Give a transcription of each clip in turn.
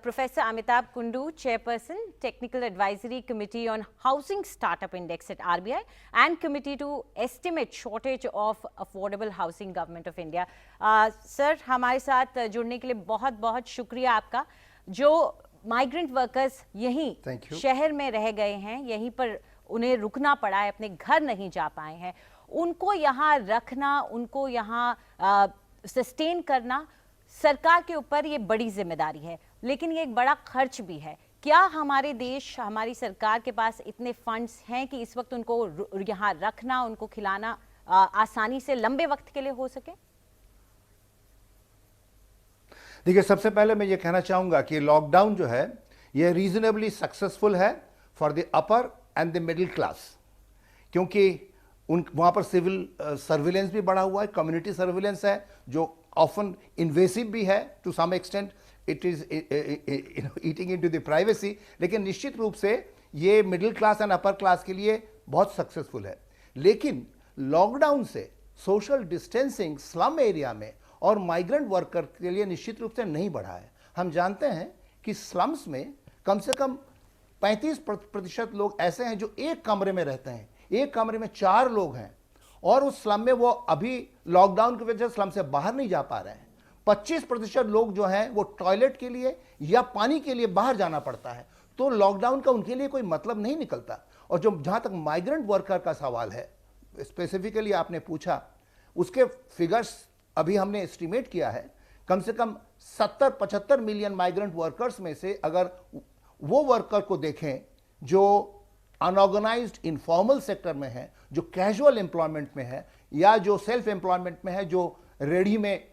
Professor Amitabh Kundu, Chairperson, Technical Advisory Committee on Housing Startup Index at RBI and Committee to Estimate Shortage of Affordable Housing, Government of India. Sir, हमारे साथ जुड़ने के लिए बहुत बहुत शुक्रिया आपका. जो माइग्रेंट वर्कर्स यहीं शहर में रह गए हैं, यहीं पर उन्हें रुकना पड़ा है, अपने घर नहीं जा पाए हैं, उनको यहाँ रखना, उनको यहाँ सस्टेन करना सरकार के ऊपर ये बड़ी जिम्मेदारी है, लेकिन ये एक बड़ा खर्च भी है. क्या हमारे देश, हमारी सरकार के पास इतने फंड्स हैं कि इस वक्त उनको यहाँ रखना, उनको खिलाना आसानी से लंबे वक्त के लिए हो सके? देखिए, सबसे पहले मैं ये कहना चाहूँगा कि लॉकडाउन जो है ये रीजनेबली सक्सेसफुल है for the upper and the middle class, क्योंकि वहाँ पर सिविल सर्विलेंस भी बढ़ा हुआ है, कम्युनिटी सर्विलेंस है जो ऑफन इन्वेसिव भी है, to some extent it is eating into the privacy, लेकिन निश्चित रूप से ये middle class and upper class के लिए बहुत सक्सेसफुल है. लेकिन लॉकडाउन से सोशल डिस्टेंसिंग स्लम एरिया में और माइग्रेंट वर्कर के लिए निश्चित रूप से नहीं बढ़ा है. हम जानते हैं कि स्लम्स में कम से कम 35% लोग ऐसे हैं जो एक कमरे में रहते हैं, एक कमरे में 4 लोग हैं, और उस स्लम में वो अभी लॉकडाउन की वजह से स्लम से बाहर नहीं जा पा रहे हैं. 25% लोग जो हैं वो टॉयलेट के लिए या पानी के लिए बाहर जाना पड़ता है. तो लॉकडाउन का उनके लिए कोई मतलब नहीं निकलता. और जो जहाँ तक माइग्रेंट वर्कर का सवाल है, स्पेसिफिकली आपने पूछा, उसके फिगर्स अभी हमने एस्टिमेट किया है, कम से कम 70-75 मिलियन माइग्रेंट वर्कर्स में से अगर वो वर्कर को देखें जो अनऑर्गेनाइज्ड इनफॉर्मल सेक्टर में है, जो कैजुअल एम्प्लॉयमेंट में है, या जो सेल्फ एम्प्लॉयमेंट में है, जो रेडी में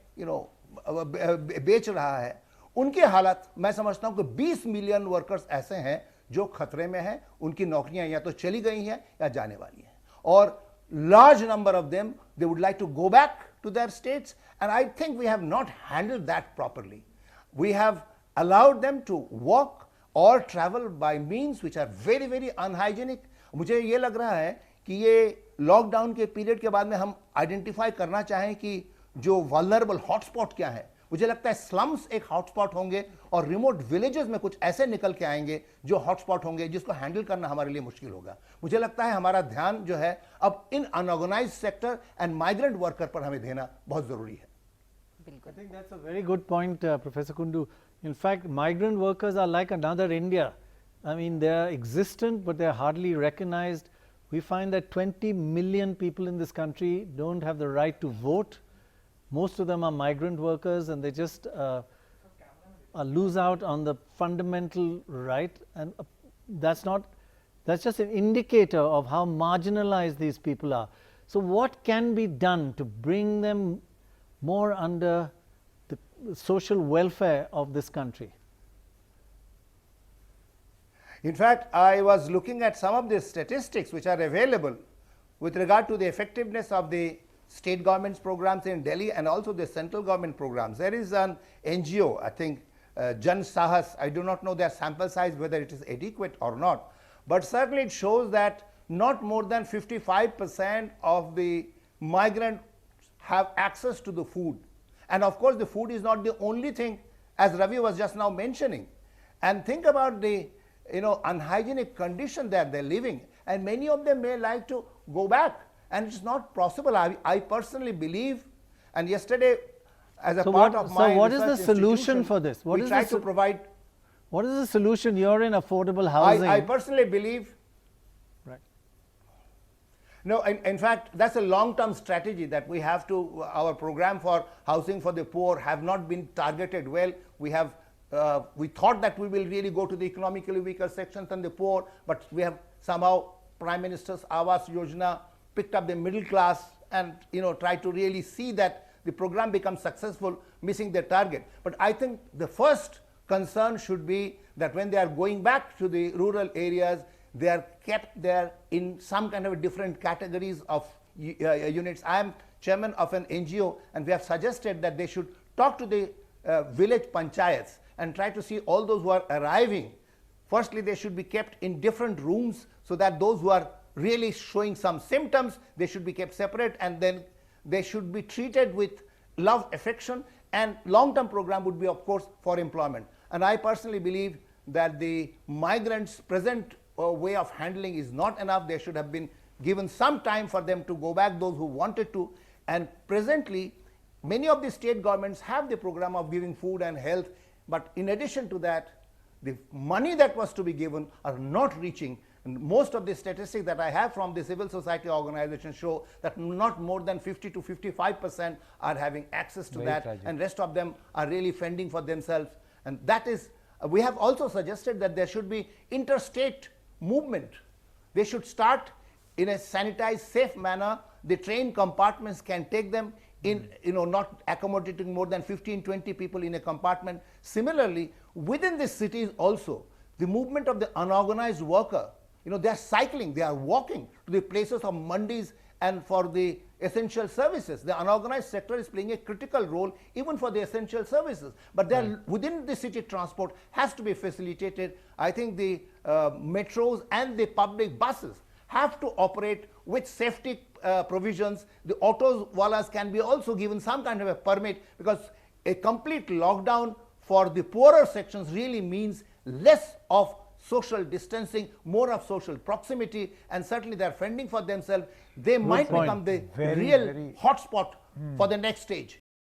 बेच रहा है, उनकी हालत मैं समझता हूं कि 20 मिलियन वर्कर्स ऐसे हैं जो खतरे में हैं. उनकी नौकरियां या तो चली गई हैं या जाने वाली हैं, और large number of them they would like to go back to their states, and I think we have not handled that properly. We have allowed them to walk or travel by means which are very very unhygienic. मुझे ये लग रहा है कि ये lockdown के period के बाद में हम आइडेंटिफाई करना चाहें कि जो वल्नरेबल हॉटस्पॉट क्या है. मुझे लगता है स्लम्स एक हॉटस्पॉट होंगे और रिमोट विलेजेस में कुछ ऐसे निकल के आएंगे जो हॉटस्पॉट होंगे जिसको हैंडल करना हमारे लिए मुश्किल होगा. मुझे लगता है हमारा ध्यान जो है अब इन unorganised sector and migrant worker पर हमें देना बहुत जरूरी है. I think that's a very good point, Professor Kundu. In fact, migrant workers are like another India. I mean, they are existent, but they are hardly recognized. We find that 20 million people in this country don't have the right to vote. Most of them are migrant workers, and they just lose out on the fundamental right, and that's just an indicator of how marginalized these people are. So what can be done to bring them more under the social welfare of this country? In fact, I was looking at some of the statistics which are available with regard to the effectiveness of the state government's programs in Delhi and also the central government programs. There is an NGO, I think Jan Sahas, I do not know their sample size whether it is adequate or not, but certainly it shows that not more than 55% of the migrants have access to the food. And of course the food is not the only thing, as Ravi was just now mentioning. And think about the unhygienic condition that they're living, and many of them may like to go back, and it's not possible. I personally believe, and yesterday as a part of my so what is the solution for this? We try to provide. What is the solution? You're in affordable housing. I personally believe. Right. No, in fact, that's a long-term strategy that we have to. Our program for housing for the poor have not been targeted well. We have. We thought that we will really go to the economically weaker sections and the poor, but we have somehow Prime Minister's Awas Yojana picked up the middle class and tried to really see that the program becomes successful, missing their target. But I think the first concern should be that when they are going back to the rural areas, they are kept there in some kind of different categories of units. I am chairman of an NGO, and we have suggested that they should talk to the village panchayats and try to see all those who are arriving. Firstly, they should be kept in different rooms so that those who are really showing some symptoms, they should be kept separate, and then they should be treated with love, affection, and long-term program would be, of course, for employment. And I personally believe that the migrants' present way of handling is not enough. There should have been given some time for them to go back, those who wanted to. And presently, many of the state governments have the program of giving food and health, but in addition to that, the money that was to be given are not reaching. And most of the statistics that I have from the civil society organizations show that not more than 50 to 55% are having access to Very that, tragic. and rest of them are really fending for themselves. And that is, we have also suggested that there should be interstate movement. They should start in a sanitized, safe manner. The train compartments can take them in, not accommodating more than 15, 20 people in a compartment. Similarly, within the cities also, the movement of the unorganized worker, they are cycling, they are walking to the places of mandis and for the essential services. The unorganized sector is playing a critical role even for the essential services. But within the city transport has to be facilitated. I think the metros and the public buses have to operate with safety provisions. The autos wallahs can be also given some kind of a permit, because a complete lockdown for the poorer sections really means less of social distancing, more of social proximity, and certainly they are fending for themselves. They might point. become the Very, real very- hotspot for the next stage.